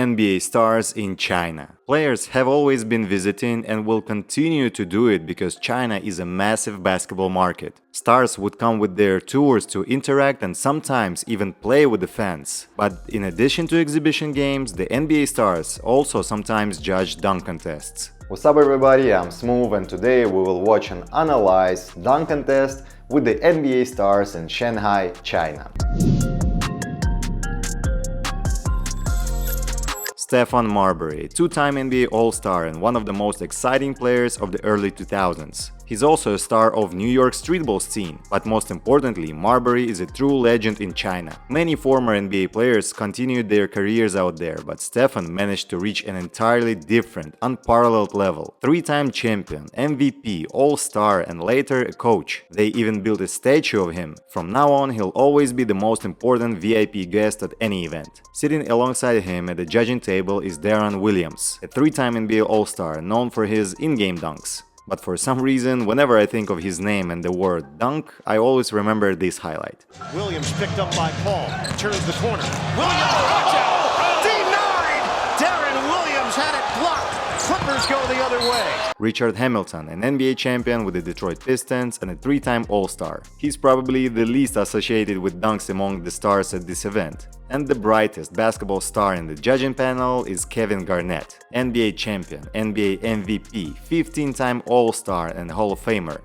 NBA stars in China. Players have always been visiting and will continue to do it because China is a massive basketball market. Stars would come with their tours to interact and sometimes even play with the fans. But in addition to exhibition games, the NBA stars also sometimes judge dunk contests. What's up everybody, I'm Smoove and today we will watch and analyze dunk contest with the NBA stars in Shanghai, China. Stephon Marbury, two-time NBA All-Star and one of the most exciting players of the early 2000s. He's also a star of New York streetball scene, but most importantly, Marbury is a true legend in China. Many former NBA players continued their careers out there, but Stephon managed to reach an entirely different, unparalleled level. Three-time champion, MVP, All-Star and later a coach. They even built a statue of him. From now on, he'll always be the most important VIP guest at any event. Sitting alongside him at the judging table is Deron Williams, a three-time NBA All-Star known for his in-game dunks. But for some reason, whenever I think of his name and the word dunk, I always remember this highlight. Williams picked up by Paul, turns the corner. Williams, watch out! Denied! Deron Williams had it blocked. Clippers go the other way. Richard Hamilton, an NBA champion with the Detroit Pistons and a three-time All-Star. He's probably the least associated with dunks among the stars at this event. And the brightest basketball star in the judging panel is Kevin Garnett, NBA champion, NBA MVP, 15-time All-Star and Hall of Famer.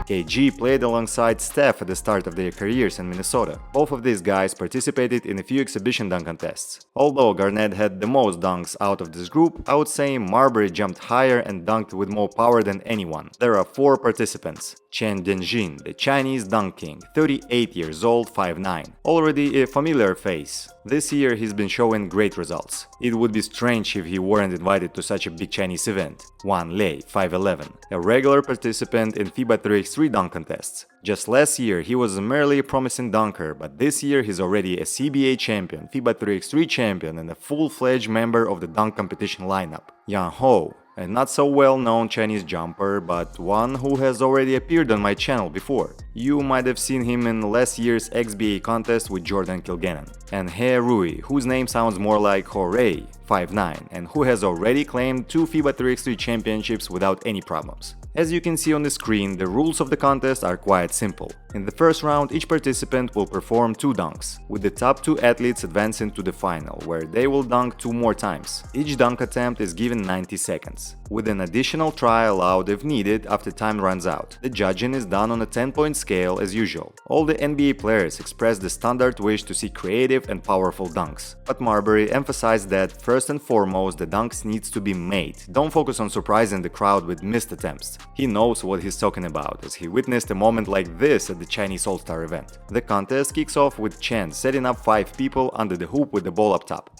KG played alongside Steph at the start of their careers in Minnesota. Both of these guys participated in a few exhibition dunk contests. Although Garnett had the most dunks out of this group, I would say Marbury jumped higher and dunked with more power than anyone. There are 4 participants. Chen Denjin, the Chinese dunk king, 38 years old, 5'9", already a familiar face. This year he's been showing great results. It would be strange if he weren't invited to such a big Chinese event. Wan Lei, 5'11", a regular participant in FIBA 3x3 dunk contests. Just last year he was merely a promising dunker, but this year he's already a CBA champion, FIBA 3x3 champion and a full-fledged member of the dunk competition lineup. Yang Ho, a not so well-known Chinese jumper, but one who has already appeared on my channel before. You might have seen him in last year's XBA contest with Jordan Kilgannon. And He Rui, whose name sounds more like Hooray, 5'9", and who has already claimed 2 FIBA 3x3 championships without any problems. As you can see on the screen, the rules of the contest are quite simple. In the first round, each participant will perform 2 dunks, with the top 2 athletes advancing to the final, where they will dunk 2 more times. Each dunk attempt is given 90 seconds, with an additional try allowed if needed after time runs out. The judging is done on a 10-point scale as usual. All the NBA players expressed the standard wish to see creative and powerful dunks. But Marbury emphasized that first and foremost the dunks needs to be made. Don't focus on surprising the crowd with missed attempts. He knows what he's talking about, as he witnessed a moment like this at the Chinese All-Star event. The contest kicks off with Chen setting up 5 people under the hoop with the ball up top.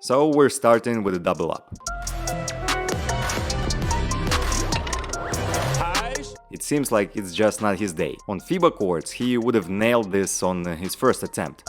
So we're starting with a double up. It seems like it's just not his day. On FIBA courts, he would have nailed this on his first attempt.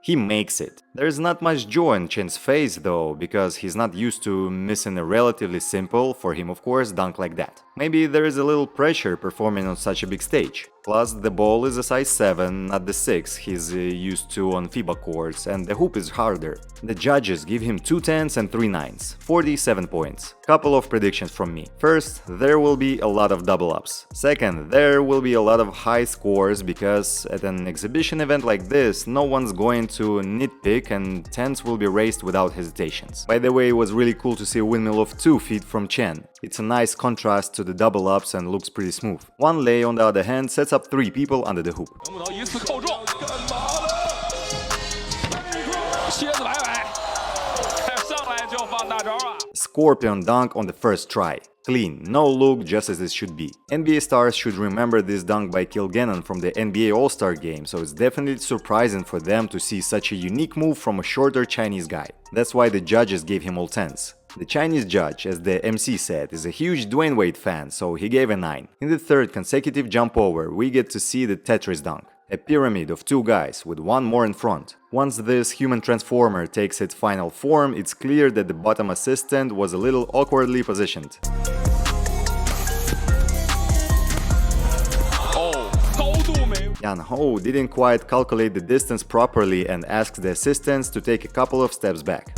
He makes it. There's not much joy on Chen's face though, because he's not used to missing a relatively simple, for him of course, dunk like that. Maybe there is a little pressure performing on such a big stage. Plus, the ball is a size 7, not the 6 he's used to on FIBA courts, and the hoop is harder. The judges give him 2 10s and 3 9s, 47 points. Couple of predictions from me. First, there will be a lot of double ups. Second, there will be a lot of high scores because at an exhibition event like this, no one's going to nitpick and 10s will be raised without hesitations. By the way, it was really cool to see a windmill of 2 feet from Chen. It's a nice contrast to the double ups and looks pretty smooth. Wan Lei, on the other hand, sets up 3 people under the hoop. Scorpion dunk on the first try. Clean, no look, just as it should be. NBA stars should remember this dunk by Kilgannon from the NBA All-Star game, so it's definitely surprising for them to see such a unique move from a shorter Chinese guy. That's why the judges gave him all 10s. The Chinese judge, as the MC said, is a huge Dwayne Wade fan, so he gave a 9. In the third consecutive jump over, we get to see the Tetris dunk. A pyramid of two guys with one more in front. Once this human transformer takes its final form, it's clear that the bottom assistant was a little awkwardly positioned. Yan Ho didn't quite calculate the distance properly and asked the assistants to take a couple of steps back.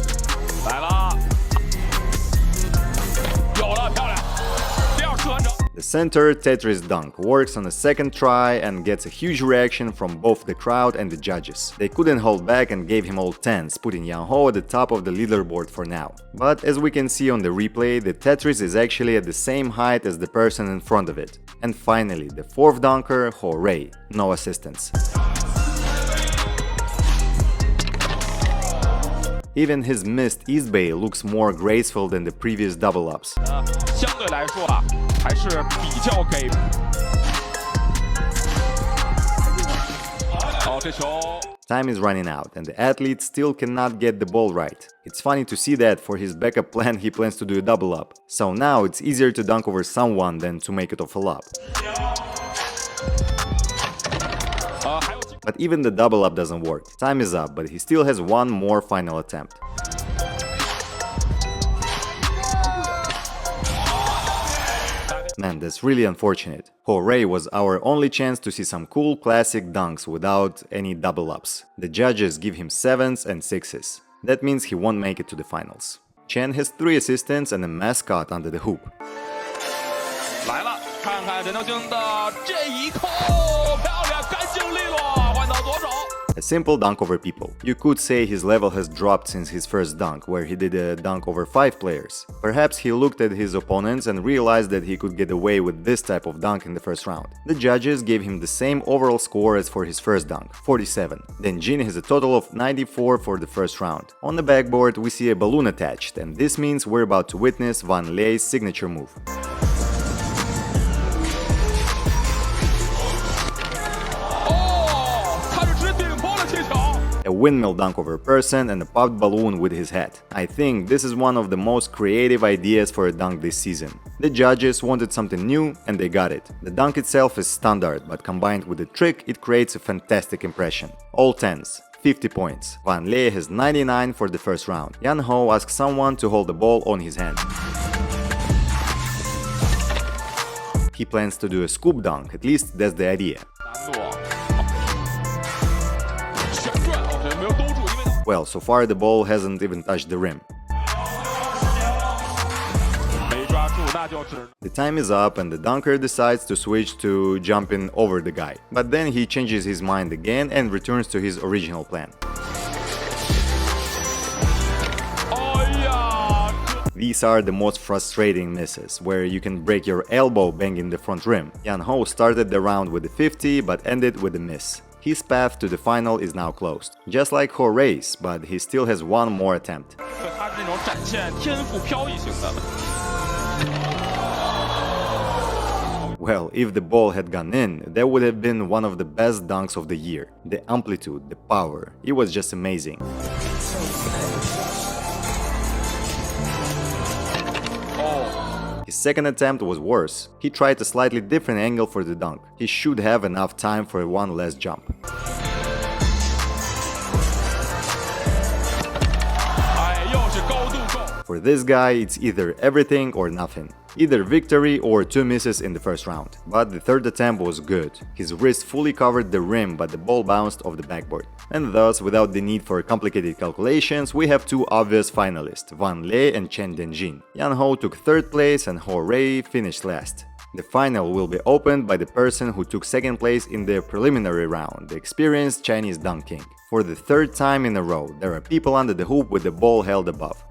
The center Tetris dunk works on the second try and gets a huge reaction from both the crowd and the judges. They couldn't hold back and gave him all 10s, putting Yan Ho at the top of the leaderboard for now. But as we can see on the replay, the Tetris is actually at the same height as the person in front of it. And finally, the fourth dunker, Ho Rei, no assistance. Even his missed East Bay looks more graceful than the previous double-ups. Time is running out and the athlete still cannot get the ball right. It's funny to see that for his backup plan he plans to do a double-up. So now it's easier to dunk over someone than to make it off a lob. But even the double-up doesn't work. Time is up, but he still has one more final attempt. Man, that's really unfortunate. Ho Rei was our only chance to see some cool classic dunks without any double-ups. The judges give him 7s and 6s. That means he won't make it to the finals. Chen has 3 assistants and a mascot under the hoop. A simple dunk over people. You could say his level has dropped since his first dunk, where he did a dunk over 5 players. Perhaps he looked at his opponents and realized that he could get away with this type of dunk in the first round. The judges gave him the same overall score as for his first dunk, 47. Then Jin has a total of 94 for the first round. On the backboard we see a balloon attached, and this means we're about to witness Van Lee's signature move. A windmill dunk over a person and a popped balloon with his head. I think this is one of the most creative ideas for a dunk this season. The judges wanted something new and they got it. The dunk itself is standard, but combined with the trick it creates a fantastic impression. All 10s. 50 points. Van Lee has 99 for the first round. Yan Ho asks someone to hold the ball on his hand. He plans to do a scoop dunk, at least that's the idea. Well, so far the ball hasn't even touched the rim. The time is up and the dunker decides to switch to jumping over the guy. But then he changes his mind again and returns to his original plan. These are the most frustrating misses, where you can break your elbow banging the front rim. Yan Ho started the round with a 50 but ended with a miss. His path to the final is now closed. Just like Ho Rei's, but he still has one more attempt. Well, if the ball had gone in, that would have been one of the best dunks of the year. The amplitude, the power, it was just amazing. His second attempt was worse. He tried a slightly different angle for the dunk. He should have enough time for one last jump. For this guy, it's either everything or nothing. Either victory or 2 misses in the first round. But the third attempt was good. His wrist fully covered the rim, but the ball bounced off the backboard. And thus, without the need for complicated calculations, we have 2 obvious finalists, Van Lee and Chen Denjin. Yan Ho took 3rd place and Ho Rei finished last. The final will be opened by the person who took 2nd place in the preliminary round, the experienced Chinese dunk king. For the 3rd time in a row, there are people under the hoop with the ball held above.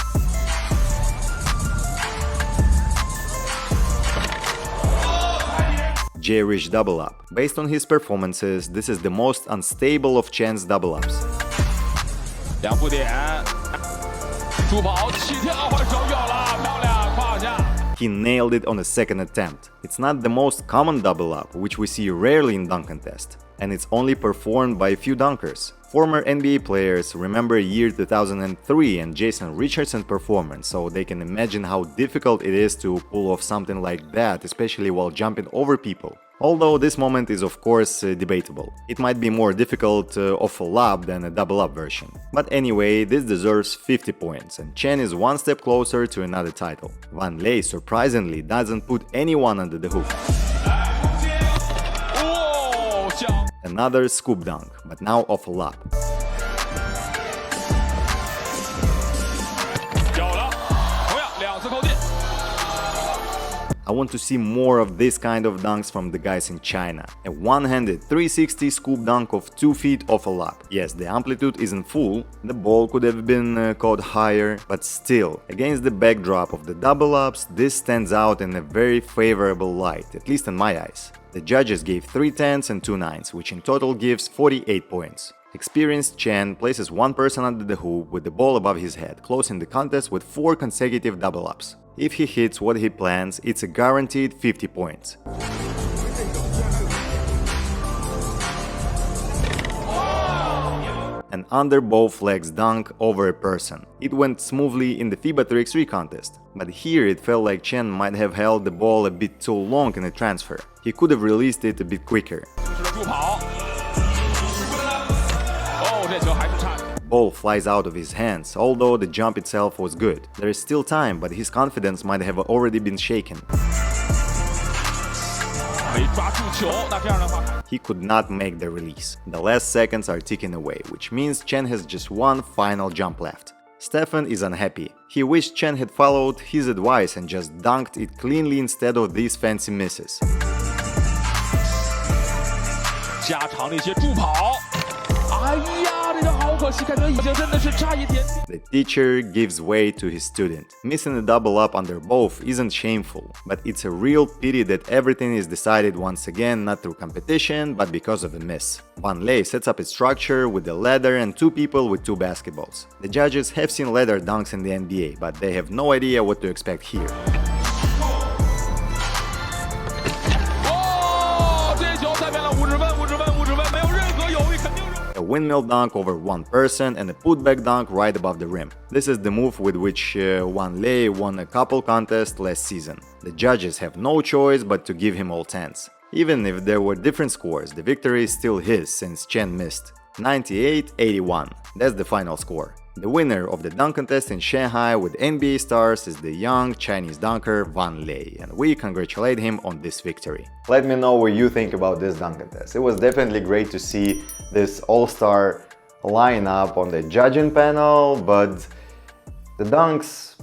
J-Rich double-up. Based on his performances, this is the most unstable of Chen's double-ups. He nailed it on the 2nd attempt. It's not the most common double-up, which we see rarely in dunk contest, and it's only performed by a few dunkers. Former NBA players remember year 2003 and Jason Richardson's performance, so they can imagine how difficult it is to pull off something like that, especially while jumping over people. Although this moment is of course debatable. It might be more difficult off a lob than a double up version. But anyway, this deserves 50 points and Chen is one step closer to another title. Van Ley surprisingly doesn't put anyone under the hook. Another scoop dunk, but now off a lob. I want to see more of this kind of dunks from the guys in China. A one-handed 360 scoop dunk of 2 feet off a lap. Yes, the amplitude isn't full, the ball could have been caught higher, but still, against the backdrop of the double ups, this stands out in a very favorable light, at least in my eyes. The judges gave 3 10s and 2 9s, which in total gives 48 points. Experienced Chen places one person under the hoop with the ball above his head, closing the contest with 4 consecutive double ups. If he hits what he plans, it's a guaranteed 50 points. An under both legs dunk over a person. It went smoothly in the FIBA 3x3 contest, but here it felt like Chen might have held the ball a bit too long in the transfer. He could have released it a bit quicker. Ball flies out of his hands, although the jump itself was good. There is still time, but his confidence might have already been shaken. He could not make the release. The last seconds are ticking away, which means Chen has just one final jump left. Stefan is unhappy. He wished Chen had followed his advice and just dunked it cleanly instead of these fancy misses. The teacher gives way to his student. Missing a double up under both isn't shameful, but it's a real pity that everything is decided once again not through competition, but because of a miss. Van Ley sets up a structure with a ladder and 2 people with 2 basketballs. The judges have seen ladder dunks in the NBA, but they have no idea what to expect here. A windmill dunk over one person and a putback dunk right above the rim. This is the move with which Van Ley won a couple contests last season. The judges have no choice but to give him all 10s. Even if there were different scores, the victory is still his since Chen missed. 98-81, that's the final score. The winner of the dunk contest in Shanghai with NBA stars is the young Chinese dunker Van Ley, and we congratulate him on this victory. Let me know what you think about this dunk contest. It was definitely great to see this all-star lineup on the judging panel, but the dunks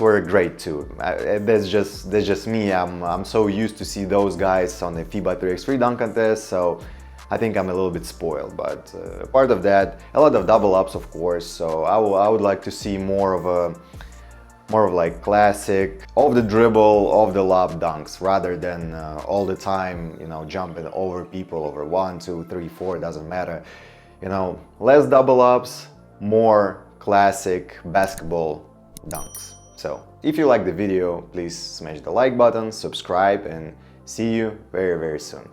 were great too. That's just me. I'm so used to see those guys on the FIBA 3x3 dunk contest, so I think I'm a little bit spoiled, but part of that, a lot of double ups, of course. So I would like to see more of like classic off the dribble, off the lob dunks, rather than all the time, jumping over people over 1, 2, 3, 4, doesn't matter. Less double ups, more classic basketball dunks. So if you like the video, please smash the like button, subscribe, and see you very, very soon.